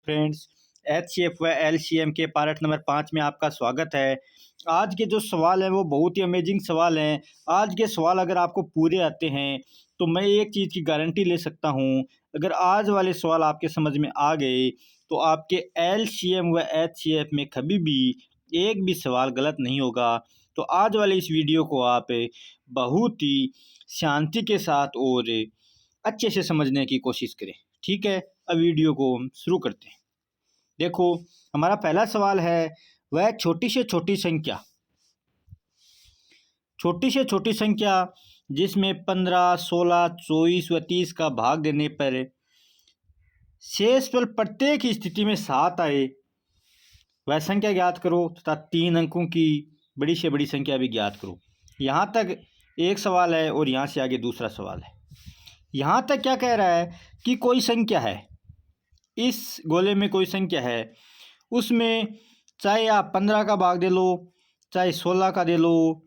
Friends, HCF व LCM के part number 5 में आपका स्वागत है। आज के जो सवाल हैं वो बहुत ही अमेजिंग सवाल हैं। आज के सवाल अगर आपको पूरे आते हैं तो मैं एक चीज़ की गारंटी ले सकता हूँ, अगर आज वाले सवाल आपके समझ में आ गए तो आपके एलसीएम व एचसीएफ में कभी भी एक भी सवाल गलत नहीं होगा। तो आज वाले इस वीडियो को आप बहुत ही शांति के साथ और अच्छे से समझने की कोशिश करें। ठीक है, अब वीडियो को हम शुरू करते हैं। देखो, हमारा पहला सवाल है, वह छोटी से छोटी संख्या, छोटी से छोटी संख्या जिसमें 15, 16, 24 व 30 का भाग देने पर शेषफल प्रत्येक स्थिति में 7 आए, वह संख्या ज्ञात करो तथा 3 अंकों की बड़ी से बड़ी संख्या भी ज्ञात करो। यहाँ तक एक सवाल है और यहाँ से आगे दूसरा सवाल है। यहाँ तक क्या कह रहा है कि कोई संख्या है, इस गोले में कोई संख्या है, उसमें चाहे आप 15 का भाग दे लो, चाहे 16 का दे लो,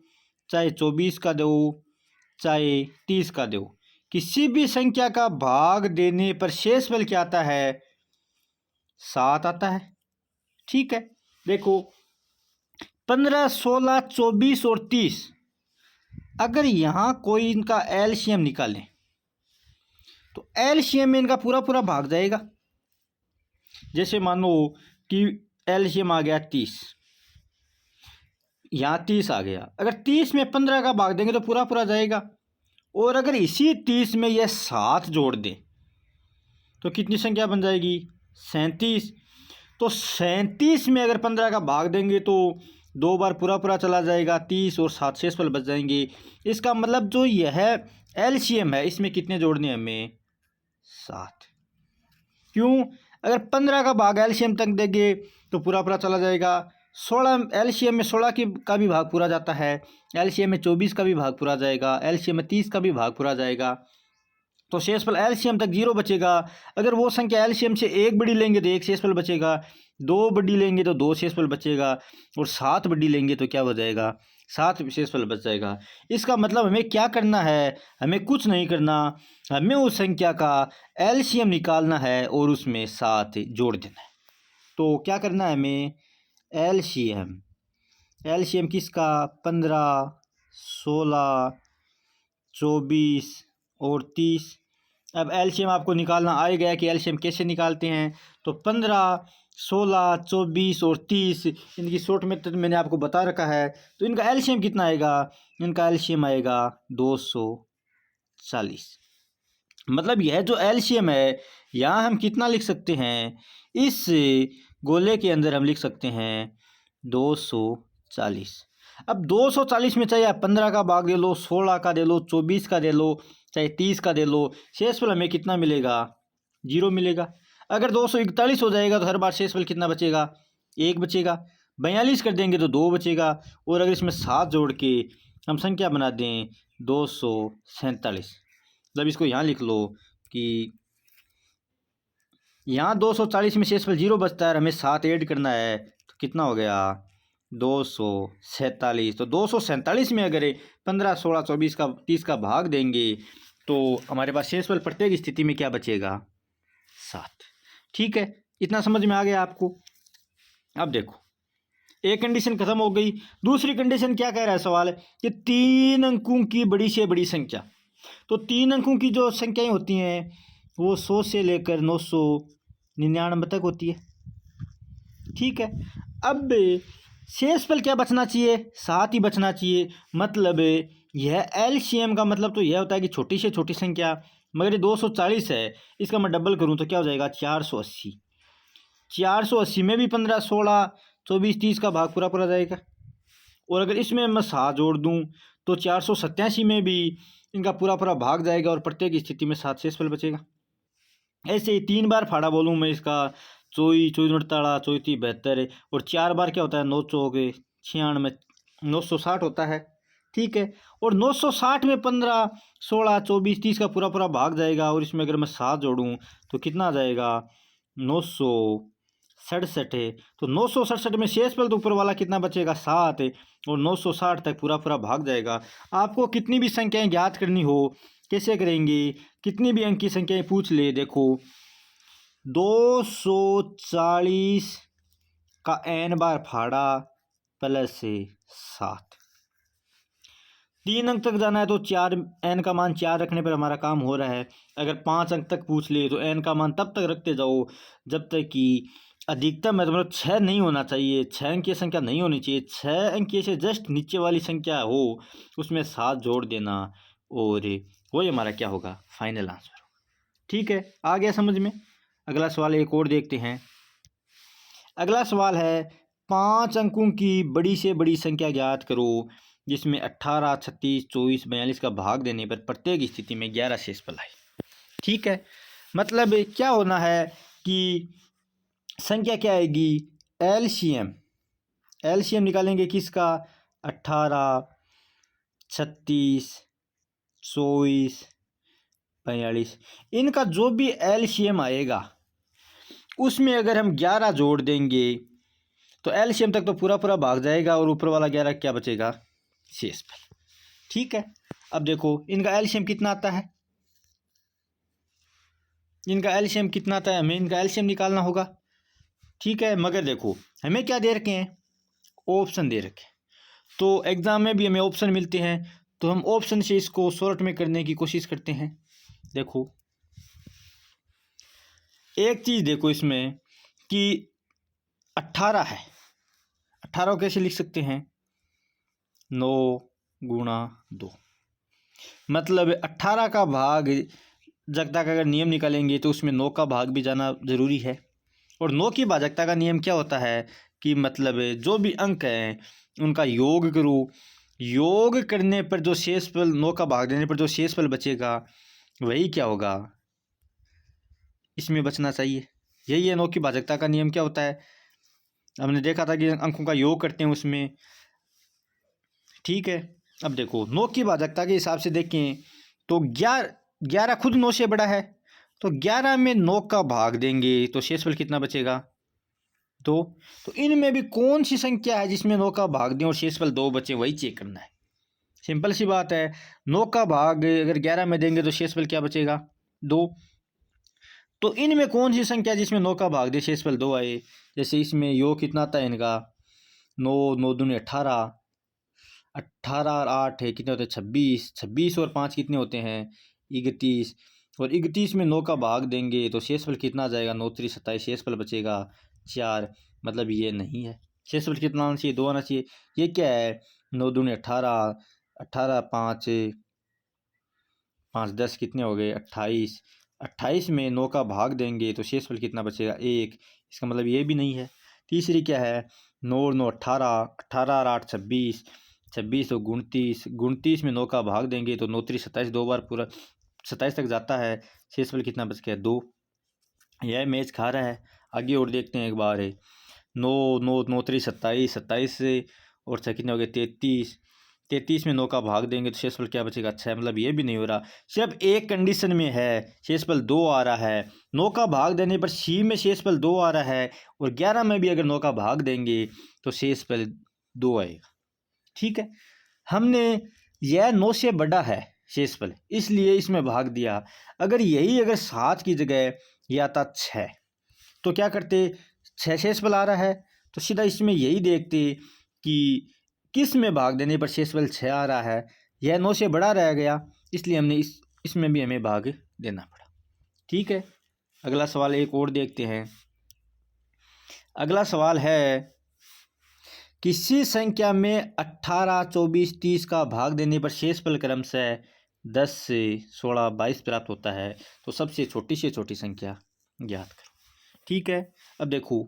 चाहे 24 का दो, चाहे 30 का दो, किसी भी संख्या का भाग देने पर शेषफल क्या आता है? 7 आता है। ठीक है, देखो 15, 16, 24 और 30, अगर यहाँ कोई इनका एलसीएम निकालें तो एलसीएम में इनका पूरा पूरा भाग जाएगा। जैसे मानो कि एलसीएम आ गया 30, यहाँ 30 आ गया, अगर 30 में 15 का भाग देंगे तो पूरा पूरा जाएगा। और अगर इसी 30 में यह 7 जोड़ दें तो कितनी संख्या बन जाएगी? 37। तो 37 में अगर 15 का भाग देंगे तो 2 बार पूरा पूरा चला जाएगा, 30 और 7 शेषफल बच जाएंगे। इसका मतलब जो यह एलसीएम है इसमें कितने जोड़ने हैं हमें? 7। क्यों? अगर 15 का भाग एलसीएम तक देंगे तो पूरा पूरा चला जाएगा। 16 एलसीएम में 16 का भी भाग पूरा जाता है, एलसीएम में 24 का भी भाग पूरा जाएगा, एलसीएम में 30 का भी भाग पूरा जाएगा। तो शेषफल एलसीएम तक 0 बचेगा। अगर वो संख्या एलसीएम से 1 बड़ी लेंगे तो 1 शेषफल बचेगा, 2 बड़ी लेंगे तो 2 शेषफल बचेगा, और 7 बड़ी लेंगे तो क्या हो जाएगा? 7 शेषफल बच जाएगा। इसका मतलब हमें क्या करना है? हमें कुछ नहीं करना, हमें उस संख्या का एलसीएम निकालना है और उसमें 7 जोड़ देना है। तो क्या करना है हमें? एलसीएम किसका? 15, 16, 24 और 30। अब एलसीएम आपको निकालना आ गया कि एलसीएम कैसे निकालते हैं। तो 15, 16, 24 और 30 इनकी शॉर्ट मेथड मैंने आपको बता रखा है। तो इनका एलसीएम कितना आएगा? इनका एलसीएम आएगा 240। मतलब यह जो एलसीएम है, यहाँ हम कितना लिख सकते हैं? इस गोले के अंदर हम लिख सकते हैं 240। अब 240 में चाहे आप 15 का भाग दे लो, 16 का दे लो, 24 का दे लो, चाहे 30 का दे लो, शेषफल हमें कितना मिलेगा? 0 मिलेगा। अगर 241 हो जाएगा तो हर बार शेषफल कितना बचेगा? 1 बचेगा। 42 कर देंगे तो 2 बचेगा। और अगर इसमें 7 जोड़ के हम संख्या बना दें 247, मतलब इसको यहाँ लिख लो कि यहाँ 240 में शेषफल 0 बचता है और हमें 7 ऐड करना है, तो कितना हो गया? 247। तो 247 में अगर 15, 16, 24 का 30 का भाग देंगे तो हमारे पास शेषफल प्रत्येक स्थिति में क्या बचेगा? 7। ठीक है, इतना समझ में आ गया आपको? अब देखो, एक कंडीशन खत्म हो गई। दूसरी कंडीशन क्या कह रहा है सवाल कि 3 अंकों की बड़ी से बड़ी संख्या। तो 3 अंकों की जो संख्याएं होती हैं वो 100 से लेकर 999 तक होती है। ठीक है, अब शेषफल क्या बचना चाहिए? 7 ही बचना चाहिए। मतलब यह एलसीएम का मतलब तो यह होता है कि छोटी से छोटी संख्या, मगर ये 240 है, इसका मैं डबल करूं तो क्या हो जाएगा? 480। 480 में भी 15, 16, 24, 30 का भाग पूरा पूरा जाएगा। और अगर इसमें मैं 7 जोड़ दूं तो 487 में भी इनका पूरा पूरा भाग जाएगा और प्रत्येक स्थिति में 7 शेषफल बचेगा। ऐसे ही 3 बार फाड़ा बोलूँ मैं इसका, 24, 24, 48, 34, 72, और 4 बार क्या होता है? 9 चौक 96, 960 होता है। ठीक है, और 960 में 15, 16, 24, 30 का पूरा पूरा भाग जाएगा। और इसमें अगर मैं 7 जोड़ूँ तो कितना आ जाएगा? 967 है। तो 967 में शेषफल तो ऊपर वाला कितना बचेगा? 7, और 960 तक पूरा पूरा भाग जाएगा। आपको कितनी भी संख्याएं ज्ञात करनी हो, कैसे करेंगे? कितनी भी अंक की संख्याएं पूछ ले, देखो 240 का n बार फाड़ा प्लस 7। 3 अंक तक जाना है तो 4 n का मान 4 रखने पर हमारा काम हो रहा है। अगर 5 अंक तक पूछ ले तो n का मान तब तक रखते जाओ जब तक कि अधिकतम है, तो मतलब 6 नहीं होना चाहिए, 6 अंक की संख्या नहीं होनी चाहिए। 6 अंक से जस्ट नीचे वाली संख्या हो उसमें 7 जोड़ देना और वही हमारा क्या होगा, फाइनल आंसर होगा। ठीक है, आ गया समझ में। अगला सवाल एक और देखते हैं। अगला सवाल है 5 अंकों की बड़ी से बड़ी संख्या ज्ञात करो जिसमें 18, 36, 24, 42 का भाग देने पर प्रत्येक स्थिति में 11 शेषफल आए। ठीक है, मतलब क्या होना है कि संख्या क्या आएगी, एलसीएम निकालेंगे किसका, 18, 36, 24, 42, इनका जो भी एलसीएम आएगा उसमें अगर हम 11 जोड़ देंगे तो एलसीएम तक तो पूरा पूरा भाग जाएगा और ऊपर वाला 11 क्या बचेगा, शेषफल। ठीक है, अब देखो इनका एलसीएम कितना आता है, हमें इनका एलसीएम निकालना होगा। ठीक है, मगर देखो हमें क्या दे रखे हैं, ऑप्शन दे रखे हैं, तो एग्ज़ाम में भी हमें ऑप्शन मिलते हैं तो हम ऑप्शन से इसको सॉर्ट में करने की कोशिश करते हैं। देखो एक चीज़ देखो इसमें कि 18 है, 18 को कैसे लिख सकते हैं, 9 गुणा 2, मतलब 18 का भाग जगता का अगर नियम निकालेंगे तो उसमें 9 का भाग भी जाना ज़रूरी है। और 9 की भाजकता का नियम क्या होता है कि मतलब जो भी अंक हैं उनका योग करो, योग करने पर जो शेषफल, 9 का भाग देने पर जो शेषफल बचेगा वही क्या होगा, इसमें बचना चाहिए। यही है 9 की भाजकता का नियम। क्या होता है, हमने देखा था कि अंकों का योग करते हैं उसमें। ठीक है, अब देखो 9 की भाजकता के हिसाब से देखें तो 11 खुद 9 से बड़ा है, तो 11 में 9 का भाग देंगे तो शेषफल कितना बचेगा, 2। तो इनमें भी कौन सी संख्या है जिसमें 9 का भाग दें और शेषफल 2 बचे, वही चेक करना है। सिंपल सी बात है, 9 का भाग अगर 11 में देंगे तो शेषफल क्या बचेगा, 2। तो इनमें कौन सी संख्या जिसमें 9 का भाग दे शेषफल 2 आए, जैसे इसमें योग कितना आता है इनका, 9, 9 दूनी 18, 18 और 8 है कितने होते हैं, 26, 26 और 5 कितने होते हैं, 31, और 31 में 9 का भाग देंगे तो शेषफल कितना आ जाएगा, 9 3 27, शेषफल बचेगा 4। मतलब ये नहीं है, शेषफल कितना आना चाहिए, 2 आना चाहिए। ये क्या है, 9 दूनी 18, 18 5 5 10 कितने हो गए, 28, 28 में 9 का भाग देंगे तो शेषफल कितना बचेगा, 1। इसका मतलब ये भी नहीं है। तीसरी क्या है, 9 9 18, 18 और 8 26, 26 और 29, 29 में 9 का भाग देंगे तो 9 3 27, 2 बार पूरा 27 तक जाता है, शेषफल कितना बच गया, 2। यह मैच खा रहा है। आगे और देखते हैं एक बार है, 9 9 9 3 27, 27 से और कितने हो गए, 33, 33 में 9 का भाग देंगे तो शेषफल क्या बचेगा, अच्छा मतलब ये भी नहीं हो रहा। सिर्फ एक कंडीशन में है, शेषफल 2 आ रहा है, 9 का भाग देने पर सी में शेषफल 2 आ रहा है और 11 में भी अगर 9 का भाग देंगे तो शेषफल 2 आएगा। ठीक है, हमने यह 9 से बड़ा है शेषफल इसलिए इसमें भाग दिया। अगर यही अगर 7 की जगह यह आता 6 तो क्या करते, 6 शेषफल आ रहा है तो सीधा इसमें यही देखते कि किस में भाग देने पर शेषफल 6 आ रहा है, यह 9 से बड़ा रह गया इसलिए हमने इसमें भी हमें भाग देना पड़ा। ठीक है, अगला सवाल एक और देखते हैं। अगला सवाल है किसी संख्या में 18, 24, 30 का भाग देने पर शेषफल क्रमशः 10 से 16, 22 प्राप्त होता है तो सबसे छोटी से छोटी संख्या ज्ञात करो। ठीक है, अब देखो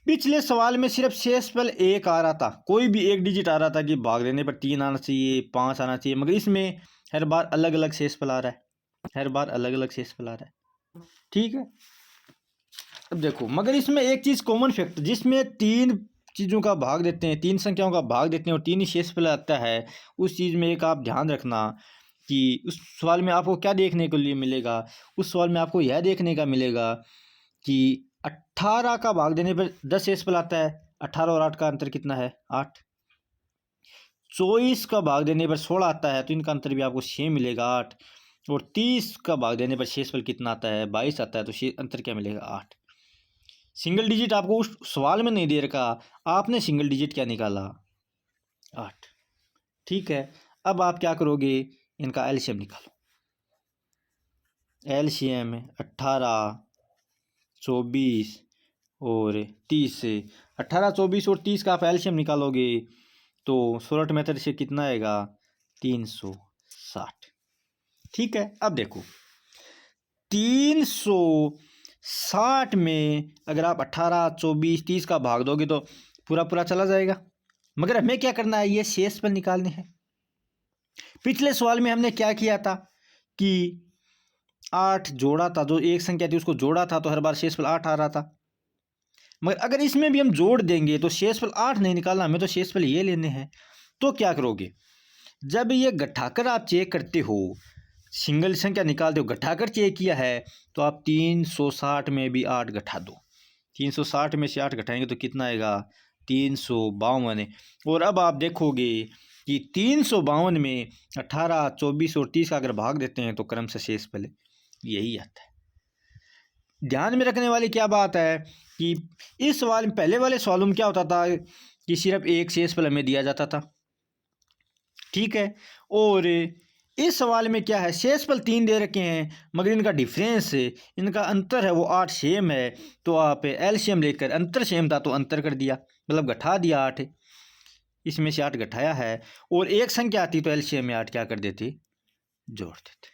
पिछले सवाल में सिर्फ शेषफल 1 आ रहा था, कोई भी एक डिजिट आ रहा था कि भाग देने पर 3 आना चाहिए, 5 आना चाहिए, मगर इसमें हर बार अलग अलग शेषफल आ रहा है, हर बार अलग अलग शेषफल आ रहा है। ठीक है, अब देखो मगर इसमें एक चीज़ कॉमन फैक्टर, जिसमें 3 चीज़ों का भाग देते हैं, 3 संख्याओं का भाग देते हैं और 3 ही शेषफल आता है, उस चीज़ में एक आप ध्यान रखना कि उस सवाल में आपको क्या देखने को लिए मिलेगा, उस सवाल में आपको यह देखने का मिलेगा कि 18 का भाग देने पर 10 शेषफल आता है, 18 और 8 का अंतर कितना है, 8। 24 का भाग देने पर 16 आता है तो इनका अंतर भी आपको 6 मिलेगा, 8। और 30 का भाग देने पर शेषफल कितना आता है, 22 आता है। तो अंतर क्या मिलेगा, 8। सिंगल डिजिट आपको उस सवाल में नहीं दे रखा, आपने सिंगल डिजिट क्या निकाला, 8। ठीक है, अब आप क्या करोगे, इनका एलसीएम निकालो। एलसीएम 18, 24 और 30 से 18, 24 और 30 का आप एलसीएम निकालोगे तो शॉर्ट मेथड से कितना आएगा, 360। ठीक है, अब देखो 360 में अगर आप 18, 24, 30 का भाग दोगे तो पूरा पूरा चला जाएगा, मगर हमें क्या करना है, ये शेषफल निकालने हैं। पिछले सवाल में हमने क्या किया था कि 8 जोड़ा था, जो एक संख्या थी उसको जोड़ा था तो हर बार शेषफल 8 आ रहा था। मगर अगर इसमें भी हम जोड़ देंगे तो शेषफल 8 नहीं निकालना, हमें तो शेषफल ये लेने हैं। तो क्या करोगे, जब ये घटाकर आप चेक करते हो, सिंगल संख्या निकालते हो, घटाकर चेक किया है तो आप 360 में भी 8 घटा दो। 360 में से 8 घटाएंगे तो कितना आएगा, 352। और अब आप देखोगे कि 352 में 18, 24 और 30 का अगर भाग देते हैं तो क्रम से शेषफल यही आता है। ध्यान में रखने वाली क्या बात है कि इस सवाल में, पहले वाले सवालों में क्या होता था कि सिर्फ एक शेषफल हमें दिया जाता था। ठीक है, और इस सवाल में क्या है, शेषफल 3 दे रखे हैं मगर इनका डिफरेंस, इनका अंतर है वो 8 सेम है। तो आप एलसीएम लेकर, अंतर सेम था तो अंतर कर दिया, मतलब घटा दिया 8, इसमें से 8 घटाया है। और एक संख्या आती तो एलसीएम में 8 क्या कर देते, जोड़ देते।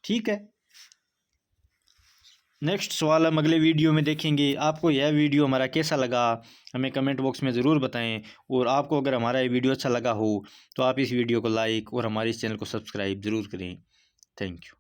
ठीक है, नेक्स्ट सवाल हम अगले वीडियो में देखेंगे। आपको यह वीडियो हमारा कैसा लगा हमें कमेंट बॉक्स में ज़रूर बताएं, और आपको अगर हमारा ये वीडियो अच्छा लगा हो तो आप इस वीडियो को लाइक और हमारे इस चैनल को सब्सक्राइब ज़रूर करें। Thank you.